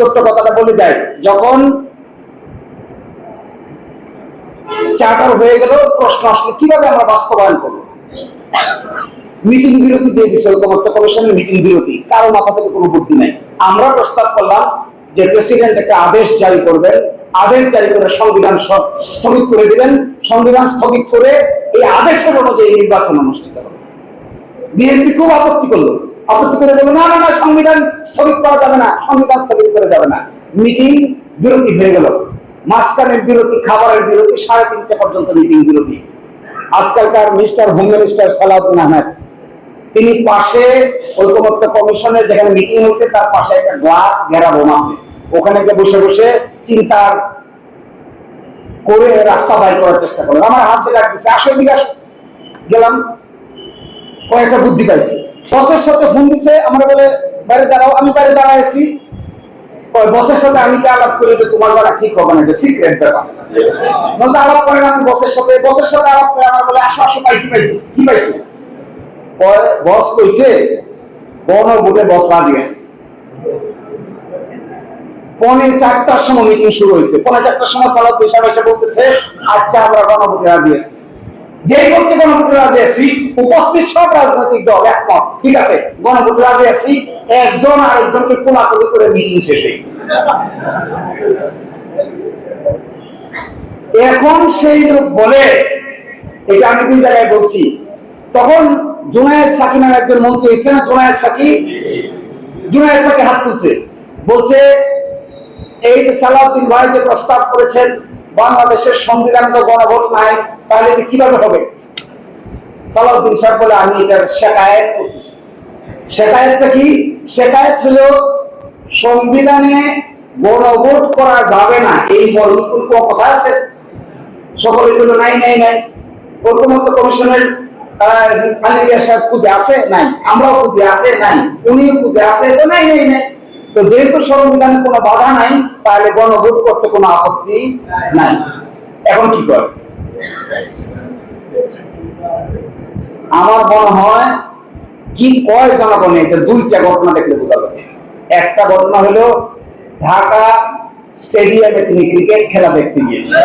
ছোট্ট কথাটা বলে যায়, যখন চার্টার হয়ে গেল প্রশ্ন আসলো কিভাবে আমরা বাস্তবায়ন করবো। মিটিং বিরতি দিয়ে দিচ্ছে ঐকমত্য কমিশনের মিটিং বিরতি, কারো মাথা থেকে কোনো বুদ্ধি নাই। আমরা প্রস্তাব করলাম যে প্রেসিডেন্ট একটা আদেশ জারি করবেন, আদেশ জারি করে সংবিধান স্থগিত করে দিবেন, সংবিধান স্থগিত করে এই আদেশের অনুযায়ী নির্বাচন অনুষ্ঠিত হবে। বিএনপি খুব আপত্তি করলো, আপত্তি করে বললো না না না, সংবিধান স্থগিত করা যাবে না, সংবিধান স্থগিত করা যাবে না। মিটিং বিরতি হয়ে গেল, মাঝখানের বিরতি, খাবারের বিরতি, 3:30 পর্যন্ত মিটিং বিরতি। আজকালকার mister home minister Salahuddin Ahmed, তিনি পাশে ঐকমত্য কমিশনের যেখানে মিটিং হয়েছে তার পাশে একটা গ্লাস ঘেরা রুম আছে, ওখানে গিয়ে বসে বসে চিন্তা করে রাস্তা বাইর করার চেষ্টা করলেন। আমার হাত দিয়ে ডাকতেছে, আসো এদিকে আসো। গেলাম, কয়েকটা বুদ্ধি পাইছি। বসের সাথে ফোন দিছে, আমরা বলে বাইরে দাঁড়াও, আমি বাইরে দাঁড়াইছি। বসের সাথে আমি কি আলাপ করি, তোমার দ্বারা ঠিক হবে না, এটা সিক্রেট ব্যাপার। বলতে আলাপ করেন আমি বসের সাথে আলাপ করে আমার বলে আসো আসো, পাইছি কি পাইছি। বস কইছে গণভোটে বস রাজি আছে। 4:45 সময় মিটিং শুরু হয়েছে। 4:45 সময় সালাউদ্দিন সাহেব এসে বলতেছে আচ্ছা আমরা গণভোটে রাজি আছি। যেই বলছে গণভোটে রাজি আছি, উপস্থিত সব রাজনৈতিক দল একমত, ঠিক আছে গণভোটে রাজি আছি। একজন আরেকজনকে কোলাকুলি করে মিটিং শেষ হয়ে এখন সেই লোক বলে, এটা আমি 2 জায়গায় বলছি। তখন জুনায়েদ সাকি নামে একজন মন্ত্রী এসেছে না, জুনায়েদ সাকি হাত তুলছে, বলছে এই যে সালাউদ্দিন ভাই যে প্রস্তাব করেছেন বাংলাদেশের সংবিধানে তো গণভোট নাই, তাহলে এটা কিভাবে হবে। সালাউদ্দিন সাহেব বলে আমি এটার শিকায়েত করতেছি। শিকায়েতটা কি? শিকায়েত হলো সংবিধানে গণভোট করা যাবে না এই মর্মে কোন কথা আছে? সকলে বলল নাই নাই নাই। ঐকমত্য কমিশনের আলিয়া সাহেব খুঁজে আছে নাই, আমরাও খুঁজে আছে নাই, উনিও খুঁজে আছে নাই নাই নাই। তো যেহেতু সংবিধানে কোনো বাধা নাই, তাহলে গণভোট করতে কোনো আপত্তি নাই। এখন কি করে? আমার মনে হয় কি কয় জনগণে, এটা 2টা ঘটনা দেখলে বোঝা যাবে। একটা ঘটনা হলো ঢাকা স্টেডিয়ামে তিনি ক্রিকেট খেলা দেখতে গিয়েছেন।